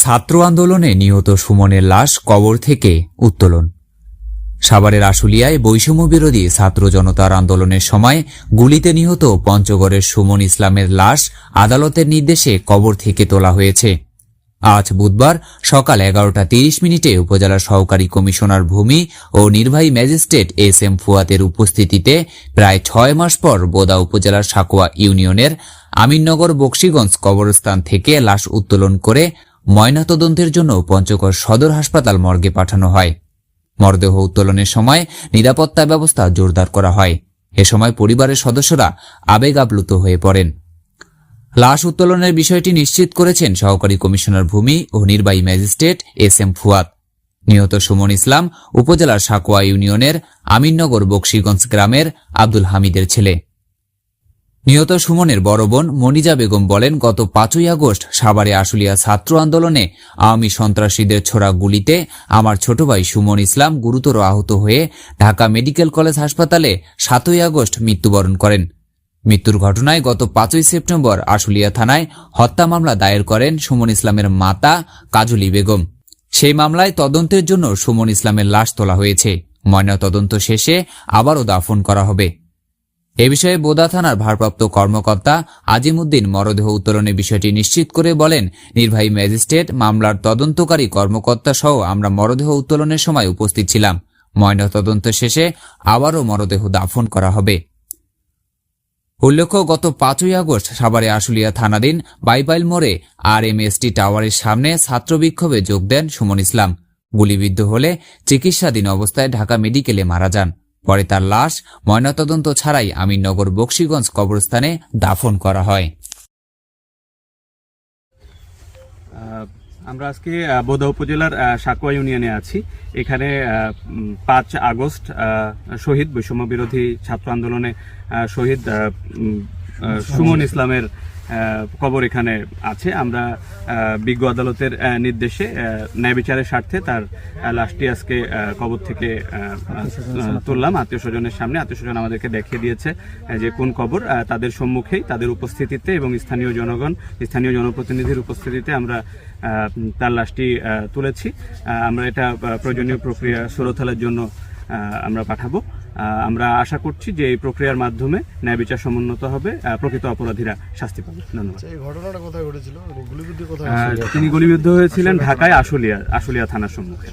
ছাত্র আন্দোলনে নিহত সুমনের লাশ কবর থেকে উত্তোলন। সাভারের আশুলিয়ায় বৈষম্য বিরোধী ছাত্র জনতার আন্দোলনের সময় গুলিতে নিহত পঞ্চগড়ের সুমন ইসলামের লাশ আদালতের নির্দেশে কবর থেকে তোলা হয়েছে। আজ বুধবার সকাল 11:30 উপজেলা সহকারী কমিশনার ভূমি ও নির্বাহী ম্যাজিস্ট্রেট এস.এম. ফুয়াতের উপস্থিতিতে প্রায় 6 মাস পর বোদা উপজেলার সাকুয়া ইউনিয়নের আমিননগর বকশীগঞ্জ কবরস্থান থেকে লাশ উত্তোলন করে ময়নাতদন্তের জন্য পঞ্চগড় সদর হাসপাতাল মর্গে পাঠানো হয়। মরদেহ উত্তোলনের সময় নিরাপত্তা ব্যবস্থা জোরদার করা হয়। এ সময় পরিবারের সদস্যরা আবেগ আপ্লুত হয়ে পড়েন। লাশ উত্তোলনের বিষয়টি নিশ্চিত করেছেন সহকারী কমিশনার ভূমি ও নির্বাহী ম্যাজিস্ট্রেট এস.এম. ফুয়াত। নিহত সুমন ইসলাম উপজেলার সাকুয়া ইউনিয়নের আমিননগর বকশীগঞ্জ গ্রামের আব্দুল হামিদের ছেলে। নিহত সুমনের বড় বোন মনিজা বেগম বলেন, গত 5ই আগস্ট সাভারে আশুলিয়া ছাত্র আন্দোলনে আওয়ামী সন্ত্রাসীদের ছোড়া গুলিতে আমার ছোট ভাই সুমন ইসলাম গুরুতর আহত হয়ে ঢাকা মেডিকেল কলেজ হাসপাতালে 7ই আগস্ট মৃত্যুবরণ করেন। মৃত্যুর ঘটনায় গত 5ই সেপ্টেম্বর আশুলিয়া থানায় হত্যা মামলা দায়ের করেন সুমন ইসলামের মাতা কাজলী বেগম। সেই মামলায় তদন্তের জন্য সুমন ইসলামের লাশ তোলা হয়েছে। ময়নাতদন্ত শেষে আবারও দাফন করা হবে। এ বিষয়ে বোদা থানার ভারপ্রাপ্ত কর্মকর্তা আজিমউদ্দিন মরদেহ উত্তোলনের বিষয়টি নিশ্চিত করে বলেন, নির্বাহী ম্যাজিস্ট্রেট, মামলার তদন্তকারী কর্মকর্তা সহ আমরা মরদেহ উত্তোলনের সময় উপস্থিত ছিলাম। ময়নাতদন্ত শেষে আবারও মরদেহ দাফন করা হবে। উল্লেখ্য, গত 5ই আগস্ট সাভারে আশুলিয়া থানাধীন বাইপাইল মোড়ে RMST টাওয়ারের সামনে ছাত্র বিক্ষোভে যোগ দেন সুমন ইসলাম। গুলিবিদ্ধ হলে চিকিৎসাধীন অবস্থায় ঢাকা মেডিকেলে মারা যান। পরে তার লাশ ময়নাতদন্ত ছাড়াই আমিননগর বকশীগঞ্জ কবরস্থানে দাফন করা হয়। আমরা আজকে বোদা উপজেলার সাকুয়া ইউনিয়নে আছি। এখানে 5 আগস্ট শহীদ বৈষম্য বিরোধী ছাত্র আন্দোলনে শহীদ সুমন ইসলামের কবর এখানে আছে। আমরা বিজ্ঞ আদালতের নির্দেশে ন্যায় বিচারের স্বার্থে তার লাশটি আজকে কবর থেকে তুললাম আত্মীয় স্বজনের সামনে। আত্মীয় স্বজন আমাদেরকে দেখিয়ে দিয়েছে যে কোন কবর। তাদের সম্মুখেই, তাদের উপস্থিতিতে এবং স্থানীয় জনগণ, স্থানীয় জনপ্রতিনিধির উপস্থিতিতে আমরা তার লাশটি তুলেছি। আমরা এটা প্রয়োজনীয় প্রক্রিয়া সুরতহালের জন্য আমরা পাঠাবো। আমরা আশা করছি যে এই প্রক্রিয়ার মাধ্যমে ন্যায় বিচার সমুন্নত হবে, প্রকৃত অপরাধীরা শাস্তি পাবে। ধন্যবাদ। এই ঘটনাটা কোথায় ঘটেছিল? তিনি গুলিবিদ্ধ হয়েছিলেন ঢাকায় আশুলিয়া থানার সম্মুখে।